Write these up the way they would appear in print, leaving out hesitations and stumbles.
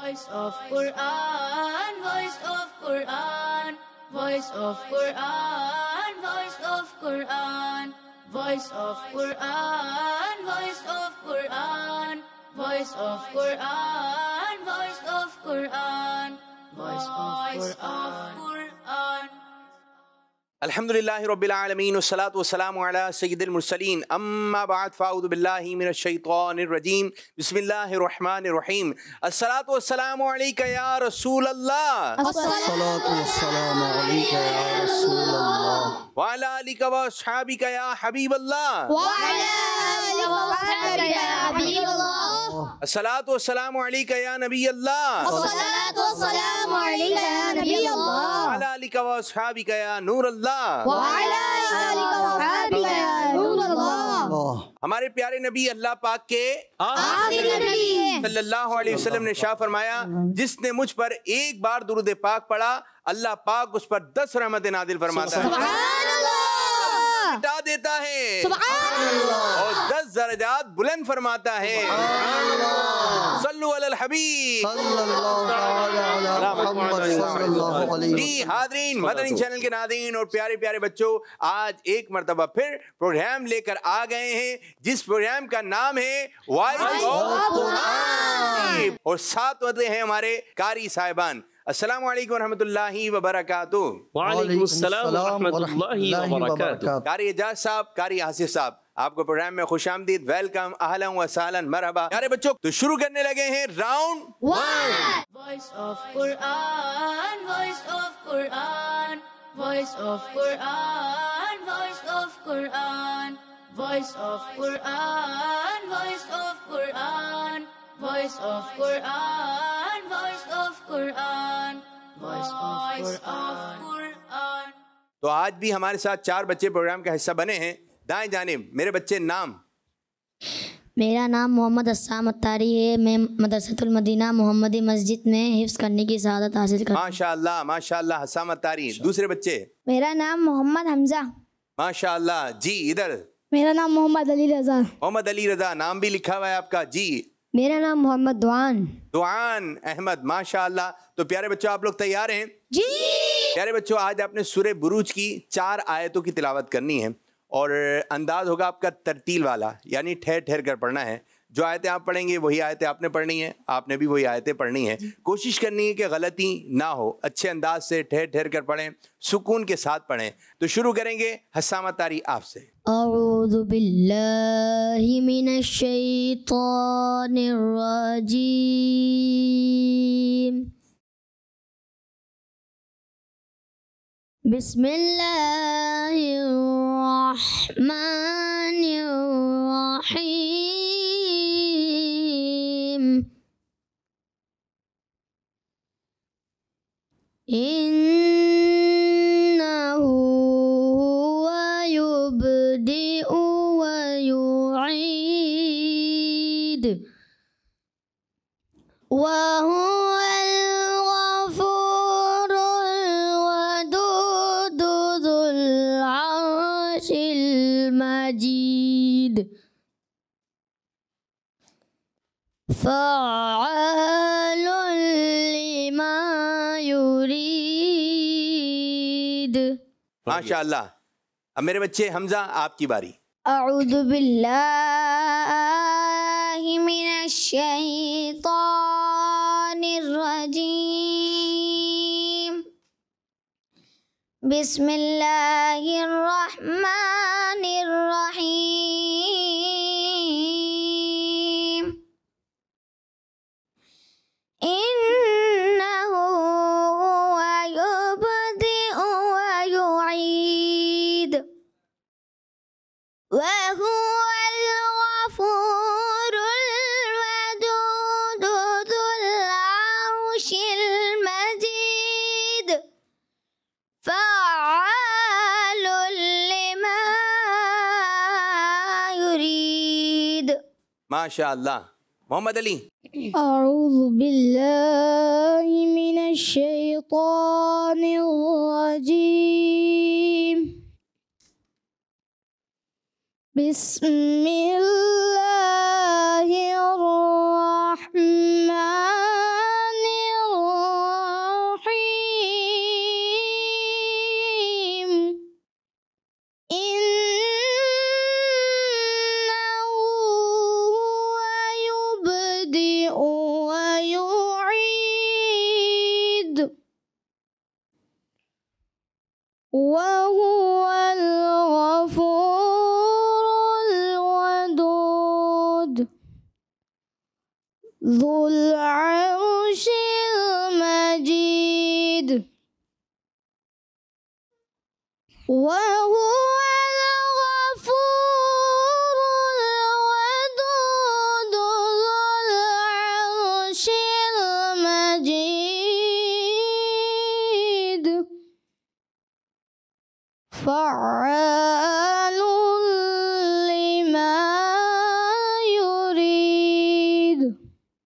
Voice of Quran, voice of Quran, voice of Quran, voice of Quran, voice of Quran, voice of Quran, voice of Quran, voice of Quran, voice of Quran. الحمدللہ رب العالمین والصلاة والسلام علی سید المرسلین اما بعد فاعوذ باللہ من الشیطان الرجیم بسم اللہ الرحمن الرحیم الصلاة والسلام علیکہ یا رسول اللہ الصلاة والسلام علیکہ یا رسول اللہ وعلی آلک و اصحابک یا حبیب اللہ وعلى آلك وأصحابك يا حبيب الله. الصلاة والسلام علیکہ یا نبی اللہ الصلاة والسلام عليك يا نبي الله وعلی آلک و اصحابک یا نور اللہ وعلى آلك وأصحابك يا نور الله. ہمارے پیارے نبی اللہ پاک کے آخر نبی صلی اللہ علیہ وسلم نے شاہ فرمایا جس نے مجھ پر ایک بار درود پاک پڑھا اللہ پاک اس پر 10 رحمت نازل فرماتا ہے سبحان اللہ مٹا دیتا ہے سبحان اللہ اور 10 درجات بلند فرماتا ہے صلو علی الحبیب صلی اللہ علیہ محمد صلی اللہ علیہ جی حاضرین مدنی چینل کے ناظرین اور پیارے پیارے بچوں آج ایک مرتبہ پھر پروگرام لے کر آ گئے ہیں جس پروگرام کا نام ہے وائس آف قرآن اور ساتھ ہوتے ہیں ہمارے قاری صاحبان السلام علیکم ورحمۃ اللہ وبرکاتہ وعلیکم السلام ورحمۃ اللہ وبرکاتہ. قاری اعجاز صاحب قاری آصف صاحب آپ کو پروگرام میں خوش آمدید ویلکم اہلا و سہلا مرحبا. پیارے بچوں تو شروع کرنے لگے ہیں round Voice of Quran, voice of Quran, voice of Quran, voice of Quran, voice of Quran, voice of Quran, voice of Quran, voice of Quran, voice of Quran. تو آج بھی ہمارے ساتھ 4 بچے پروگرام کا حصہ بنے ہیں. دائیں جانب میرے بچے نام میرا نام محمد اسام اتاری ہے. میں مدرسۃ المدینہ محمدی مسجد میں حفظ کرنے کی سعادت حاصل کرتا ہوں. ماشاء اللہ حسام اتاری. دوسرے بچے میرا نام محمد حمزہ. ماشاء اللہ. جی ادھر میرا نام محمد علی رضا. محمد علی رضا نام بھی لکھا ہوا ہے آپ کا. جی میرا نام محمد دعان احمد. ماشاء اللہ. تو پیارے بچوں آپ لوگ تیار ہیں؟ جی. پیارے بچوں آج آپ نے سورہ بروج کی 4 آیتوں کی تلاوت کرنی ہے اور انداز ہوگا آپ کا ترتیل والا یعنی ٹھہر ٹھہر کر پڑھنا ہے. جو آیتیں آپ پڑھیں گے وہی آیتیں آپ نے پڑھنی ہیں. آپ نے بھی وہی آیتیں پڑھنی ہیں. کوشش کرنی ہے کہ غلطی نہ ہو. اچھے انداز سے ٹھہر ٹھہر کر پڑھیں سکون کے ساتھ پڑھیں. تو شروع کریں گے حسام اتاری آپ سے. اعوذ باللہ من الشیطان الرجیم. بسم اللہ الرحمن الرحیم. انہ هو یبدئ ویعید وهو الغفور الودود ذو العرش المجيد فعال لما يريد. ماشاء اللہ. اب میرے بچے حمزہ آپ کی باری. اعوذ باللہ من الشیطان الرجیم. بسم اللہ الرحمن الرحیم. انہ هو یبدئ ویعید وهو الغفور الودود ذو العرش المجيد فعال لما يريد. ماشاء اللہ. محمد علی. اعوذ باللہ من الشیطان الرجیم. بسم اللہ الرحمن ذو العرش المجيد وهو الغفور الودود ذو العرش المجيد فعال لما يريد.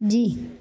جی.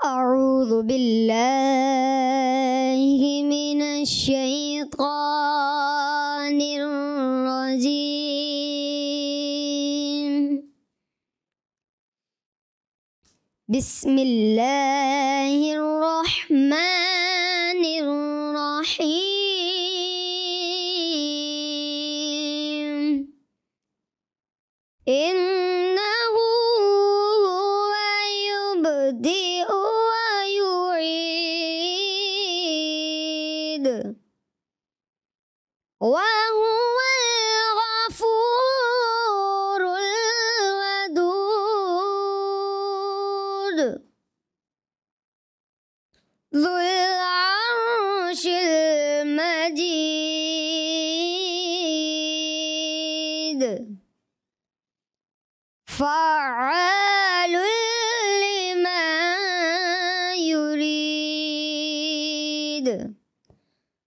أعوذ بالله من الشيطان الرجيم. بسم الله الرحمن الرحيم. إنه هو يبدئ ويعيد وهو الغفور الودود ذو العرش المجيد فعال لما يريد.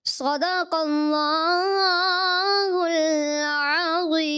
صدق الله العظيم.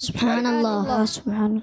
سبحان اللہ سبحان اللہ.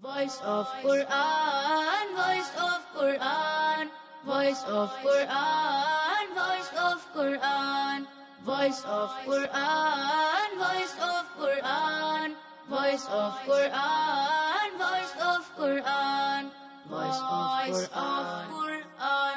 Voice of Quran, voice of Quran, voice of Quran, voice of Quran, voice of Quran, voice of Quran, voice of Quran, voice of Quran, voice of Quran.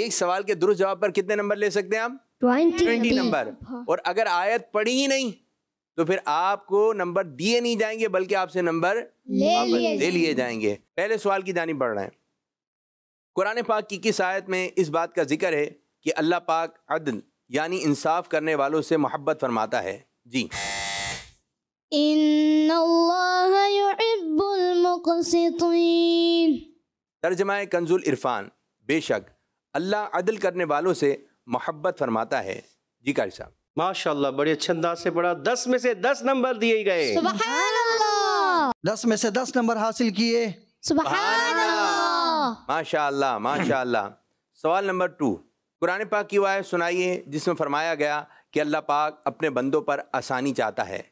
ایک سوال کے درست جواب پر کتنے نمبر لے سکتے ہیں آپ؟ 20 نمبر. اور اگر آیت پڑھی ہی نہیں تو پھر آپ کو نمبر دیے نہیں جائیں گے بلکہ آپ سے نمبر لے لیے جائیں گے. پہلے سوال کی جانب بڑھ رہے ہیں. قرآن پاک کی کس آیت میں اس بات کا ذکر ہے کہ اللہ پاک عدل یعنی انصاف کرنے والوں سے محبت فرماتا ہے؟ جی. ان اللہ یحب المقسطین. ترجمہ کنز العرفان. بے شک اللہ عدل کرنے والوں سے محبت فرماتا ہے. جی قاری صاحب. ماشاءاللہ بڑے اچھے انداز سے پڑھا. 10 میں سے 10 نمبر دیے گئے. سبحان اللہ. 10 میں سے 10 نمبر حاصل کیے. سبحان اللہ. ماشاء اللہ ماشاء اللہ. سوال نمبر 2. قرآن پاک کی وہ آیت سنائیے جس میں فرمایا گیا کہ اللہ پاک اپنے بندوں پر آسانی چاہتا ہے.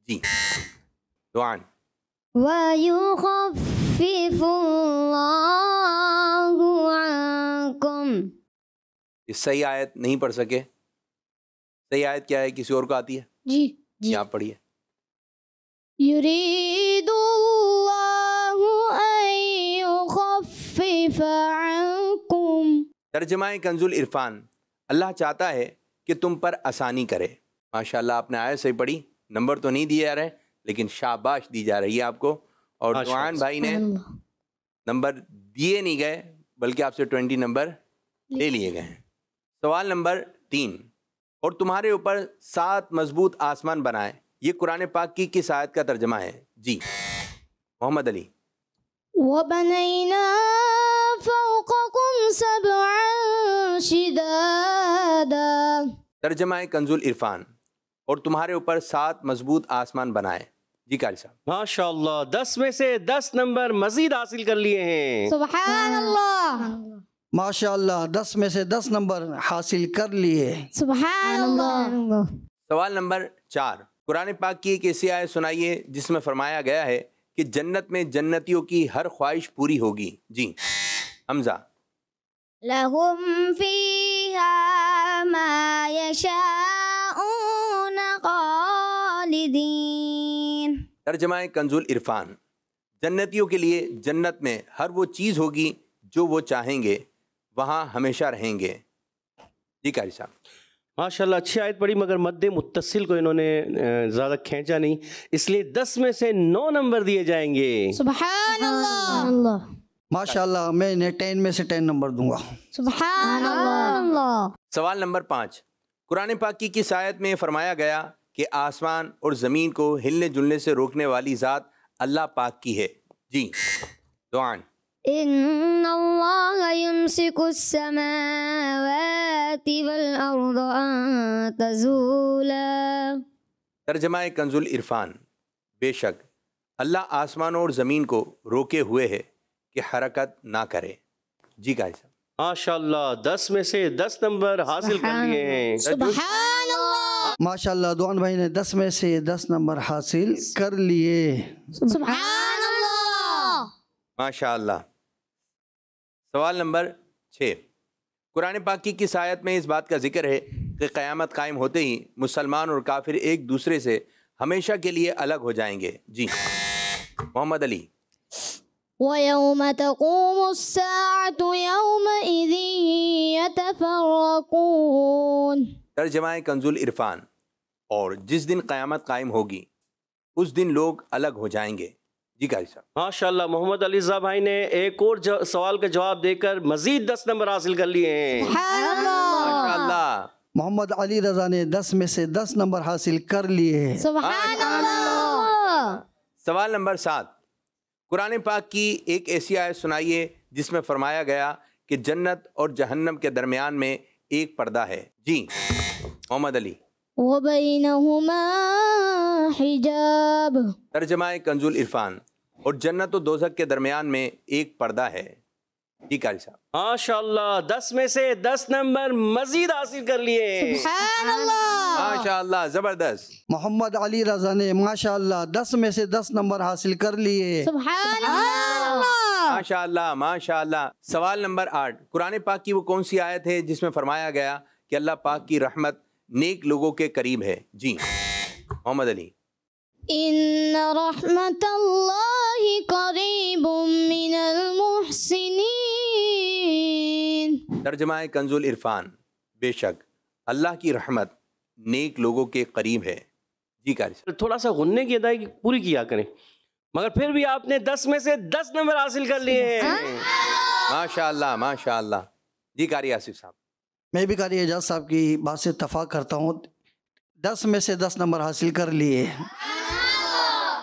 جی. دعان. وَيُخَفِّفُ اللَّهُ عَنْكُمْ. اس صحیح آیت نہیں پڑھ سکے. صحیح آیت کیا ہے؟ کسی اور کو آتی ہے؟ جی آپ پڑھیے. يُرِيدُ اللَّهُ أَن يُخَفِّفَ عَنْكُمْ. ترجمہ کنز العرفان. اللہ چاہتا ہے کہ تم پر آسانی کرے. ماشاءاللہ آپ نے آیت صحیح پڑھی. نمبر تو نہیں دیے جا رہے لیکن شاباش دی جا رہی ہے آپ کو. اور دعان بھائی نے نمبر دیے نہیں گئے بلکہ آپ سے 20 نمبر لے لیے گئے ہیں. سوال نمبر 3. اور تمہارے اوپر 7 مضبوط آسمان بنائے. یہ قرآن پاک کی کس آیت کا ترجمہ ہے؟ جی. محمد علی. وَبَنَيْنَا فَوْقَكُمْ سَبْعًا شِدَادًا. ترجمہ کنز العرفان. اور تمہارے اوپر 7 مضبوط آسمان بنائے. جی قاری صاحب. ماشاءاللہ 10 میں سے 10 نمبر مزید حاصل کر لیے ہیں. سبحان اللہ. ماشاءاللہ 10 میں سے 10 نمبر حاصل کر لیے. سبحان اللہ. سوال نمبر 4. قرآن پاک کی ایک ایسی آیت سنائیے جس میں فرمایا گیا ہے کہ جنت میں جنتیوں کی ہر خواہش پوری ہوگی. جی. حمزہ. لَهُمْ فِيهَا مَا يَشَاءُونَ خَالِدِينَ. ترجمہ کنز العرفان. جنتیوں کے لیے جنت میں ہر وہ چیز ہوگی جو وہ چاہیں گے, وہاں ہمیشہ رہیں گے. جی قاری صاحب. ماشاءاللہ اچھی آیت پڑھی مگر مد متصل کو انہوں نے زیادہ کھینچا نہیں, اس لیے 10 میں سے 9 نمبر دیے جائیں گے. سبحان اللہ. ماشاءاللہ میں نے 10 میں سے 10 نمبر دوں گا. سبحان اللہ. سوال نمبر 5. قرآن پاک کی کس آیت میں فرمایا گیا کہ آسمان اور زمین کو ہلنے جلنے سے روکنے والی ذات اللہ پاک کی ہے؟ جی. دعان. ان اللہ یمسک السماوات والارض ان تزولا. ترجمہ کنز العرفان. بے شک اللہ آسمانوں اور زمین کو روکے ہوئے ہے کہ حرکت نہ کرے. جی قاری صاحب. ماشاءاللہ 10 میں سے 10 نمبر حاصل کر لیے ہیں. سبحان اللہ. ماشاءاللہ دوان بھائی نے 10 میں سے 10 نمبر حاصل کر لیے. سبحان اللہ. ماشاءاللہ. سوال نمبر 6. قرآن پاک کی کس آیت میں اس بات کا ذکر ہے کہ قیامت قائم ہوتے ہی مسلمان اور کافر ایک دوسرے سے ہمیشہ کے لیے الگ ہو جائیں گے؟ جی. محمد علی. وَيَوْمَ تَقُومُ السَّاعَةُ يَوْمَئِذٍ يَتَفَرَّقُونَ. ترجمہ کنز العرفان. اور جس دن قیامت قائم ہوگی اس دن لوگ الگ ہو جائیں گے. جی قاری صاحب. ماشاءاللہ محمد علی صاحب بھائی نے ایک اور سوال کا جواب دے کر مزید 10 نمبر حاصل کر لیے ہیں. ماشاءاللہ. محمد علی رضا نے 10 میں سے 10 نمبر حاصل کر لیے. سبحان اللہ. سوال نمبر 7. قرآن پاک کی ایک ایسی آیت سنائیے جس میں فرمایا گیا کہ جنت اور جہنم کے درمیان میں ایک پردہ ہے. جی. محمد علی. وَبَيْنَهُمَا حِجَابٌ. ترجمہ کنز العرفان. اور جنت و دوزخ کے درمیان میں ایک پردہ ہے. جی قاری صاحب. ماشاءاللہ 10 میں سے 10 نمبر مزید حاصل کر لیے. سبحان اللہ. ماشاءاللہ زبردست. محمد علی رضا نے ماشاءاللہ 10 میں سے 10 نمبر حاصل کر لیے. سبحان اللہ. ماشاءاللہ ماشاءاللہ. سوال نمبر 8. قرآن پاک کی وہ کون سی آیت ہے جس میں فرمایا گیا کہ اللہ پاک کی رحمت نیک لوگوں کے قریب ہے؟ جی. محمد علی. ان رحمت اللہ قریب من المحسنین. ترجمہ کنزُ العرفان، بے شک اللہ کی رحمت نیک لوگوں کے قریب ہے. جی قاری صاحب. تھوڑا سا غننے کی ادائیگی پوری کیا کریں، مگر پھر بھی آپ نے 10 میں سے 10 نمبر حاصل کر لیے ہیں. ماشاء اللہ ماشاء اللہ. جی قاری آصف صاحب. میں بھی قاری اعجاز صاحب کی بات سے اتفاق کرتا ہوں، 10 میں سے 10 نمبر حاصل کر لیے.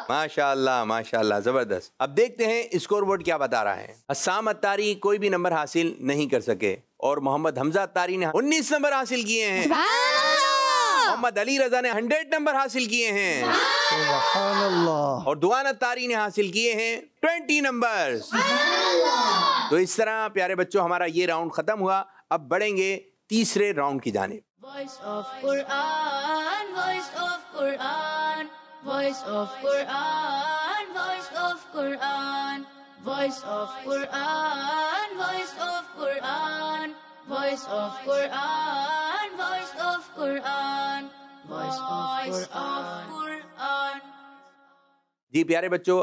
ماشاء اللہ زبردست. اب دیکھتے ہیں اسکور بورڈ کیا بتا رہا ہے. حسام اتاری کوئی بھی نمبر حاصل نہیں کر سکے اور محمد حمزہ اتاری نے 19 نمبر حاصل کیے ہیں. محمد علی رضا نے 100 نمبر حاصل کیے ہیں سبحان اللہ. اور دوان اتاری نے حاصل کیے ہیں 20 نمبر. تو اس طرح پیارے بچوں ہمارا یہ راؤنڈ ختم ہوا. اب بڑھیں گے تیسرے راؤنڈ کی جانب. Voice of Quran, voice of Quran, voice of Quran, voice of Quran, voice of Quran, voice of Quran, voice of Quran, voice of Quran, voice of Quran. جی پیارے بچوں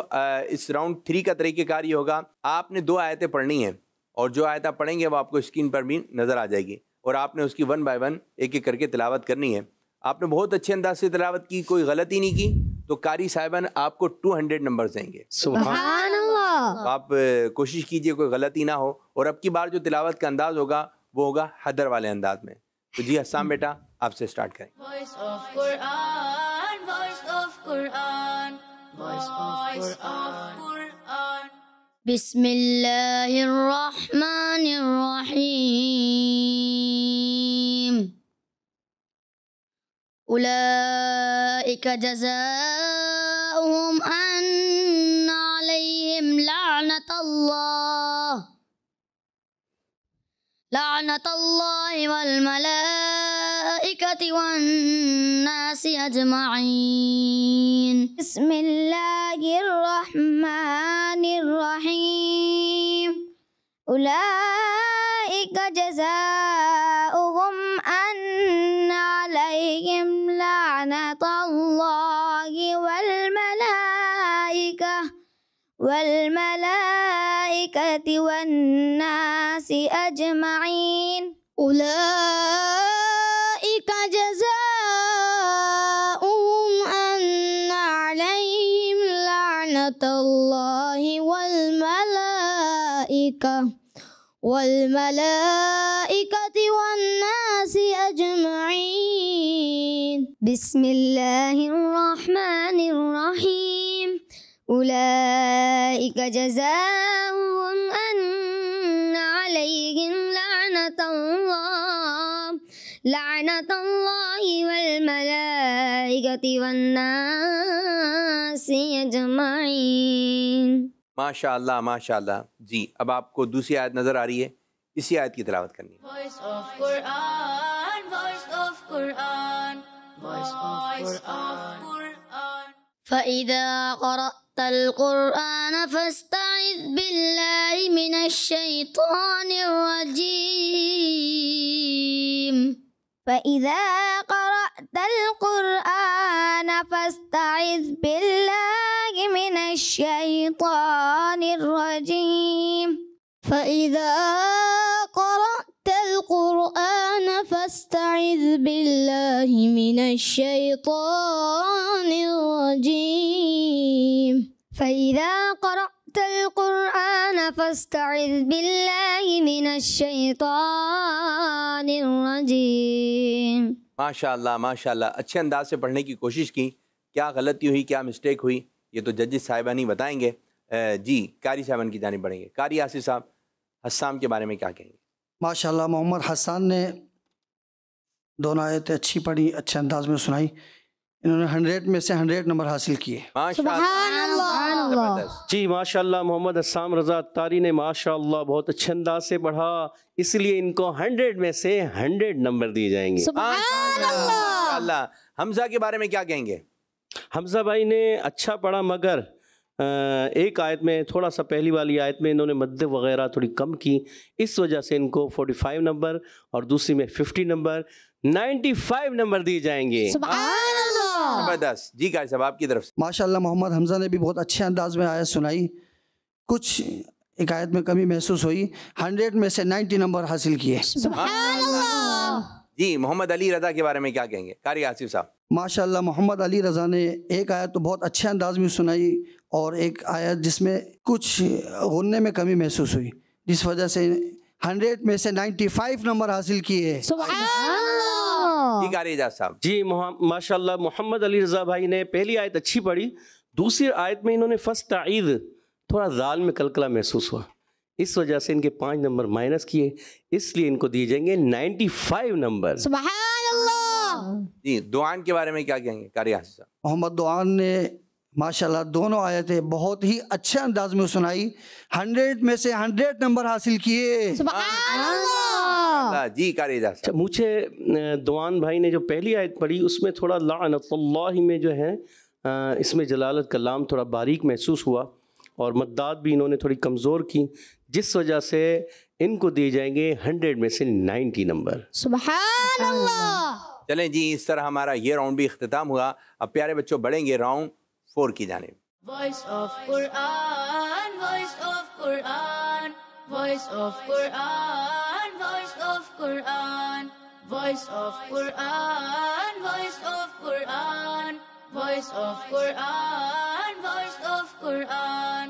اس راؤنڈ 3 کا طریقہ کار یہ ہوگا، آپ نے 2 آیتیں پڑھنی ہیں اور جو آیت آپ پڑھیں گے وہ آپ کو اسکرین پر بھی نظر آ جائے گی اور آپ نے اس کی 1 بائی 1 ایک ایک کر کے تلاوت کرنی ہے. آپ نے بہت اچھے انداز سے تلاوت کی، کوئی غلطی نہیں کی تو قاری صاحبان آپ کو 200 نمبر دیں گے. سبحان اللہ. تو آپ کوشش کیجئے کوئی غلطی نہ ہو اور اب کی بار جو تلاوت کا انداز ہوگا وہ ہوگا حدر والے انداز میں. تو جی حسام بیٹا آپ سے سٹارٹ کریں. Voice of Quran, voice of Quran, voice of Quran. بسم اللہ الرحمن الرحیم. اولئک جزاؤہم ان علیہم لعنت اللہ والملائکۃ والناس اجمعین. بسم اللہ الرحمن الرحیم. اولئک جزاؤہم ان علیہم لعنت اللہ والملائکۃ والناس اجمعین. اولئک جزاؤہم ان علیہم لعنت اللہ والملائکۃ والناس اجمعین. بسم اللہ الرحمن الرحیم. اولئک جزاؤہم ان علیہم لعنت اللہ والملائکۃ والناس اجمعین. ماشاء اللہ ماشاء اللہ. جی اب آپ کو دوسری آیت نظر آ رہی ہے، اسی آیت کی تلاوت کرنی ہے. Voice of Quran, voice of Quran, voice of Quran. فَإِذَا قَرَأْتَ الْقُرْآنَ فَاسْتَعِذْ بِاللَّهِ مِنَ الشَّيْطَانِ الرَّجِيمِ. فَإِذَا قَرَأْتَ الْقُرْآنَ فَاسْتَعِذْ بِاللَّهِ مِنَ الشَّيْطَانِ الرَّجِيمِ. فَإِذَا قَرَأْتَ الْقُرْآنَ فَاسْتَعِذْ بِاللَّهِ مِنَ الشَّيْطَانِ الرَّجِيمِ. فَإِذَا قَرَأْتَ الْقُرْآنَ فَاسْتَعِذْ بِاللَّهِ مِنَ الشَّيْطَانِ الرَّجِيمِ. ماشاء اللہ ماشاء اللہ. اچھے انداز سے پڑھنے کی کوشش کی. کیا غلطی ہوئی، کیا مسٹیک ہوئی، یہ تو ججز صاحبان ہی بتائیں گے. جی قاری صاحبان کی جانب بڑھیں گے. قاری آصف صاحب حسام کے بارے میں کیا کہیں گے؟ ماشاءاللہ محمد حسان نے 2 آیتیں اچھی پڑھی، اچھے انداز میں سنائی. انہوں نے 100 میں سے 100 نمبر حاصل کیے. جی ماشاءاللہ محمد حسام رضا اتاری نے ماشاءاللہ بہت اچھے انداز سے پڑھا، اس لیے ان کو 100 میں سے 100 نمبر دیے جائیں گے. ماشاءاللہ. حمزہ کے بارے میں کیا کہیں گے؟ حمزہ بھائی نے اچھا پڑھا، مگر ایک آیت میں تھوڑا سا پہلی والی آیت میں انہوں نے مد وغیرہ تھوڑی کم کی، اس وجہ سے ان کو 45 نمبر اور دوسری میں 50 نمبر 95 نمبر دیے جائیں گے. زبردست. جی قاری صاحب آپ کی طرف سے. ماشاءاللہ محمد حمزہ نے بھی بہت اچھے انداز میں آیت سنائی. کچھ ایک آیت میں کمی محسوس ہوئی، 100 میں سے 90 نمبر حاصل کیے۔ جی محمد علی رضا کے بارے میں کیا کہیں گے قاری آصف صاحب؟ ماشاءاللہ محمد علی رضا نے ایک آیت تو بہت اچھے انداز میں سنائی، اور ایک آیت جس میں کچھ غننے میں کمی محسوس ہوئی، جس وجہ سے 100 میں سے 95 نمبر حاصل کیے۔ جی قاری اعجاز صاحب؟ جی ماشاءاللہ محمد علی رضا بھائی نے پہلی آیت اچھی پڑھی، دوسری آیت میں انہوں نے فاستعیذ تھوڑا ذال میں کلکلا محسوس ہوا، اس وجہ سے ان کے 5 نمبر مائنس کیے، اس لیے ان کو دیے جائیں گے 95 نمبر۔ سبحان اللہ۔ جی دعان کے بارے میں کیا کہیں گے قاری آصف صاحب؟ محمد دعان نے ماشاءاللہ دونوں آیتیں بہت ہی اچھے انداز میں سنائی، 100 میں سے 100 نمبر حاصل کیے۔ سبحان اللہ۔ جی قاری اعجاز صاحب؟ مجھے دوان بھائی نے جو پہلی آیت پڑھی اس میں تھوڑا لعنت اللہ میں جو ہے اس میں جلالت کا لام تھوڑا باریک محسوس ہوا، اور مدات بھی انہوں نے تھوڑی کمزور کی، جس وجہ سے ان کو دیے جائیں گے 100 میں سے 90 نمبر۔ سبحان اللہ۔ چلیں جی اس طرح ہمارا یہ راؤنڈ بھی اختتام ہوا۔ اب پیارے بچوں بڑھیں گے راؤنڈ 4 کی جانب۔ Voice of Quran, voice of Quran, voice of Quran, voice of Quran, voice of Quran, voice of Quran, voice of Quran, voice of Quran,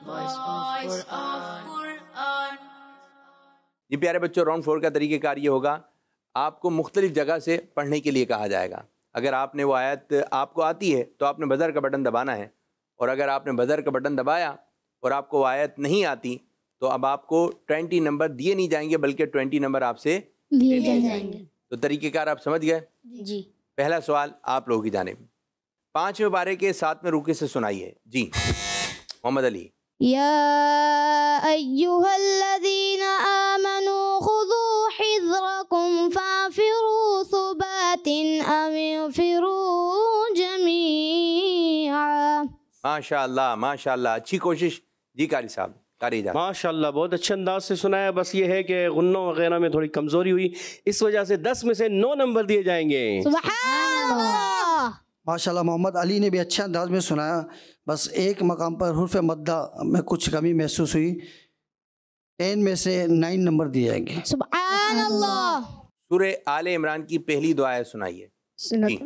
voice of Quran. جی پیارے بچوں راؤنڈ 4 کا طریقہ کار یہ ہوگا، آپ کو مختلف جگہ سے پڑھنے کے لیے کہا جائے گا۔ اگر آپ نے وہ آیت آپ کو آتی ہے تو آپ نے بزر کا بٹن دبانا ہے، اور اگر آپ نے بزر کا بٹن دبایا اور آپ کو وہ آیت نہیں آتی تو اب آپ کو 20 نمبر دیے نہیں جائیں گے، بلکہ 20 نمبر آپ سے لیے جائیں گے۔ تو طریقہ کار آپ سمجھ گئے؟ جی۔ پہلا سوال آپ لوگوں کی جانب، 5ویں پارے کے 7ویں رکوع سے سنائیے۔ جی محمد علی۔ یا ایہا الذین آمنوا خذوا حذرکم فانفروا ثبات او انفروا جمیعا۔ ماشاءاللہ ماشاءاللہ، اچھی کوشش۔ جی قاری صاحب، قاری اعجاز۔ ماشاءاللہ بہت اچھے انداز سے سنایا، بس یہ ہے کہ غنوں وغیرہ میں تھوڑی کمزوری ہوئی، اس وجہ سے 10 میں سے 9 نمبر دیے جائیں گے۔ سبحان اللہ۔ ماشاءاللہ محمد علی نے بھی اچھے انداز میں سنایا، بس ایک مقام پر حرف مدہ میں کچھ کمی محسوس ہوئی، 10 میں سے 9 نمبر دیے جائیں گے۔ سبحان اللہ۔ سورہ آل عمران کی پہلی دعا سنائیے۔ جی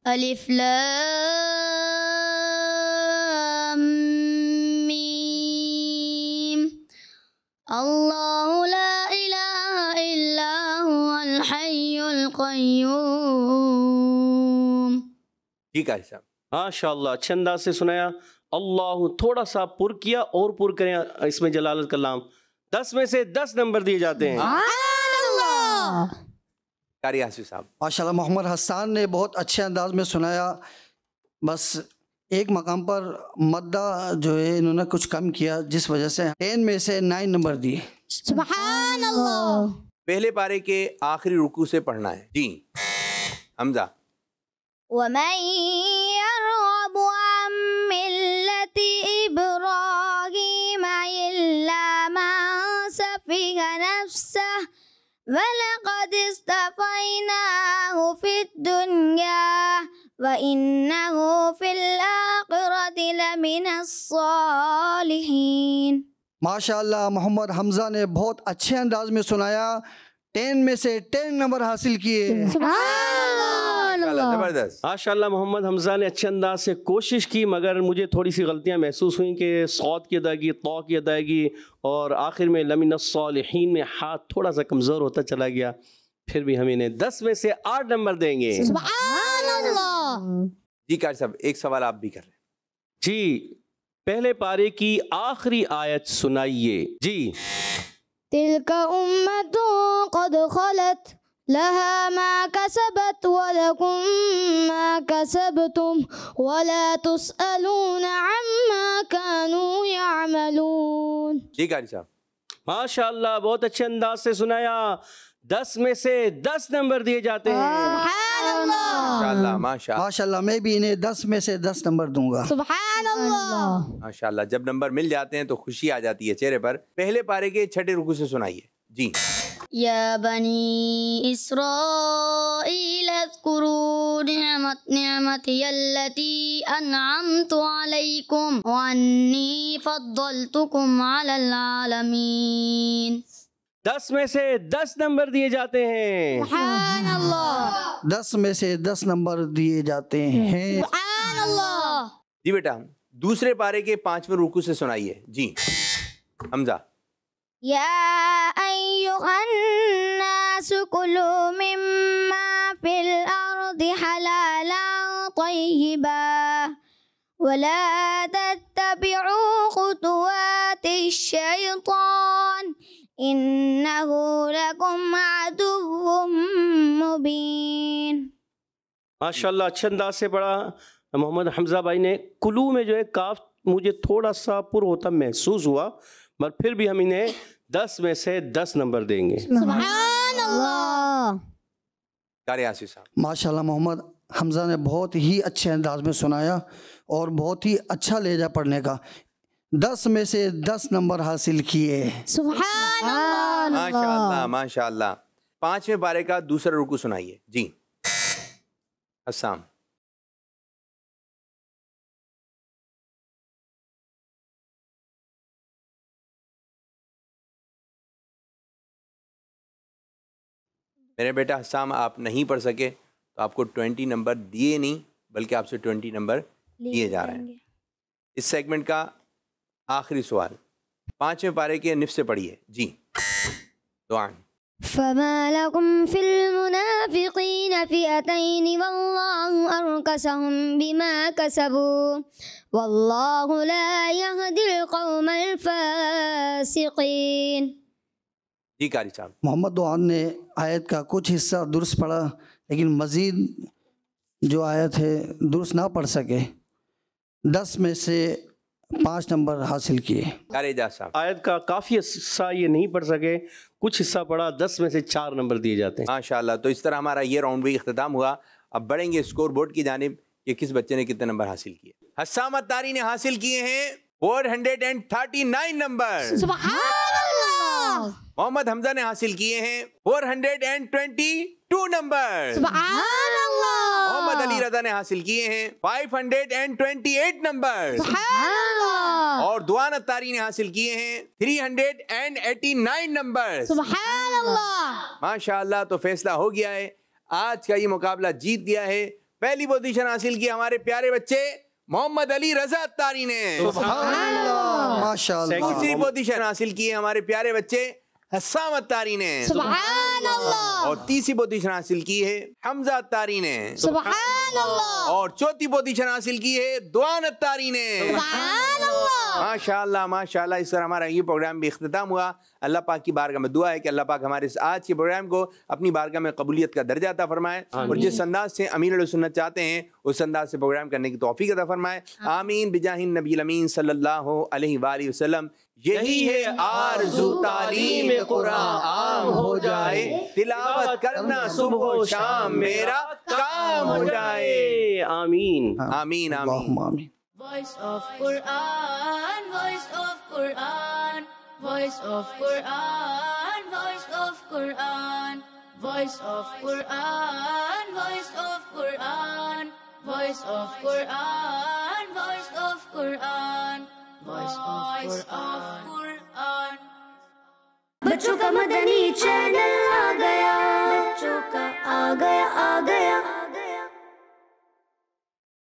الف لام میم اللہ لا الہ الا هو الحی القیوم۔ جی قاری صاحب۔ ماشاءاللہ اچھے انداز سے سنایا۔ اللہ تھوڑا سا پر کیا اور پر کریں اس میں جلالت کا لام، 10 میں سے 10 نمبر دیے جاتے ہیں۔ سبحان اللہ۔ قاری آصف صاحب۔ ماشاءاللہ محمد حسان نے بہت اچھے انداز میں سنایا، بس ایک مقام پر مدہ جو ہے انہوں نے کچھ کم کیا، جس وجہ سے 10 میں سے 9 نمبر دیے۔ سبحان اللہ۔ پہلے پارے کے آخری رکوع سے پڑھنا ہے۔ جی حمزہ۔ ومن يرغب عن ملة إبراهيم إلا من سفه نفسه ولقد اصطفيناه في الدنيا وإنه في الآخرة لمن الصالحين۔ ماشاءاللہ محمد حمزہ نے بہت اچھے انداز میں سنایا، 10 میں سے 10 نمبر حاصل کیے۔ زبردست۔ ماشاءاللہ محمد حمزہ نے اچھے انداز سے کوشش کی، مگر مجھے تھوڑی سی غلطیاں محسوس ہوئیں کہ صاد کی ادائیگی، طا کی ادائیگی، اور آخر میں لمن الصالحین میں ہاتھ تھوڑا سا کمزور ہوتا چلا گیا، پھر بھی ہم انہیں 10 میں سے 8 نمبر دیں گے۔ سبحان اللہ۔ جی قاری صاحب ایک سوال آپ بھی کر رہے ہیں۔ جی پہلے پارے کی آخری آیت سنائیے۔ جی تلك أمة قد خلت لها ما كسبت ولكم ما كسبتم ولا تسألون عما كانوا يعملون۔ جی قاری صاحب۔ ماشاءاللہ بہت اچھے انداز سے سنایا، 10 میں سے 10 نمبر دیے جاتے ہیں۔ سبحان اللہ۔ ماشاءاللہ ماشاءاللہ ماشاءاللہ میں بھی انہیں 10 میں سے 10 نمبر دوں گا۔ سبحان اللہ۔ ماشاءاللہ، جب نمبر مل جاتے ہیں تو خوشی آ جاتی ہے چہرے پر۔ پہلے پارے کے 6 رکوع سے سنائیے۔ جی یا بنی اسرائیل اذکروا نعمتي التي أنعمت عليكم وأني فضلتكم على العالمین. 10 میں سے 10 نمبر دیے جاتے ہیں. سبحان اللہ. 10 میں سے 10 نمبر دیے جاتے ہیں. سبحان اللہ. جی بیٹا دوسرے پارے کے 5ویں رکوع سے سنائیے. جی حمزہ. یا ایھا الناس کلوا مما فی الارض حلالا طیبا ولا تتبعوا خطوات الشیطان انہ لکم عدو مبین. ماشاءاللہ اچھے انداز سے پڑھا محمد حمزہ بھائی نے. کلو میں جو ہے کاف مجھے تھوڑا سا پر ہوتا محسوس ہوا مگر پھر بھی ہم انہیں 10 میں سے 10 نمبر دیں گے. سبحان اللہ. قاری آصف صاحب. ماشاءاللہ محمد حمزہ نے بہت ہی اچھے انداز میں سنایا اور بہت ہی اچھا لہجہ پڑھنے کا. 10 میں سے 10 نمبر حاصل کیے. سبحان اللہ. ماشاءاللہ ماشاءاللہ. 5ویں پارے کا دوسرا رکوع سنائیے. جی حسام. میرے بیٹا حسام آپ نہیں پڑھ سکے تو آپ کو 20 نمبر دیے نہیں بلکہ آپ سے 20 نمبر دیے جا رہے ہیں. اس سیگمنٹ کا آخری سوال 5ویں پارے کے نصف سے پڑھیے. جی دعا. فما لكم في المنافقين فئتين والله أركسهم بما كسبوا والله لا يهدي القوم الفاسقين. جی قاری صاحب. محمد دوان نے آیت کا کچھ حصہ درست پڑھا لیکن مزید جو آیت ہے درست نہ پڑھ سکے. 10 میں سے 5 نمبر حاصل کیے. قاری اعجاز صاحب. آیت کا کافی حصہ یہ نہیں پڑھ سکے کچھ حصہ پڑھا 10 میں سے 4 نمبر دیے جاتے ہیں. ماشاءاللہ. تو اس طرح ہمارا یہ راؤنڈ بھی اختتام ہوا. اب بڑھیں گے اسکور بورڈ کی جانب کہ کس بچے نے کتنے نمبر حاصل کیے. حسام اتاری نے حاصل کیے ہیں 439 نمبر. سبحان اللہ. محمد حمزہ نے حاصل کیے ہیں 422 نمبر. سبحان اللہ. محمد علی رضا نے حاصل کیے ہیں 528 نمبر. سبحان اللہ. اور دوان اتاری نے حاصل کیے ہیں 389 نمبر. سبحان اللہ. ماشاءاللہ. تو فیصلہ ہو گیا ہے. آج کا یہ مقابلہ جیت گیا ہے. پہلی پوزیشن حاصل کی ہمارے پیارے بچے محمد علی رضا اتاری نے. سبحان اللہ. ماشاءاللہ. دوسری پوزیشن حاصل کی ہے ہمارے پیارے بچے حسام اتاری نے. سبحان اللہ. اور تیسری پوزیشن حاصل کی ہے حمزہ اتاری نے. سبحان اللہ. اور چوتھی پوزیشن حاصل کی ہے دوان اتاری نے. سبحان اللہ. ماشاءاللہ ماشاءاللہ. اس طرح ہمارا یہ پروگرام بھی اختتام ہوا. اللہ پاک کی بارگاہ میں دعا ہے کہ اللہ پاک ہمارے اس آج کے پروگرام کو اپنی بارگاہ میں قبولیت کا درجہ عطا فرمائے اور جس انداز سے امیر علیہ سنت چاہتے ہیں اس انداز سے پروگرام کرنے کی توفیق عطا فرمائے. آمین بجاہ النبی الامین صلی اللہ علیہ وآلہ وسلم. یہی ہے آرزو تعلیم قرآن عام ہو جائے, تلاوت کرنا صبح و شام میرا کام ہو جائے. آمین آمین اللہم آمین. آمین. Voice of Quran, voice of Quran, voice of Quran, voice of Quran, voice of Quran, voice of Quran, voice of Quran, voice of Quran, voice of Quran. بچوں کا مدنی چینل آ گیا, بچوں کا آ گیا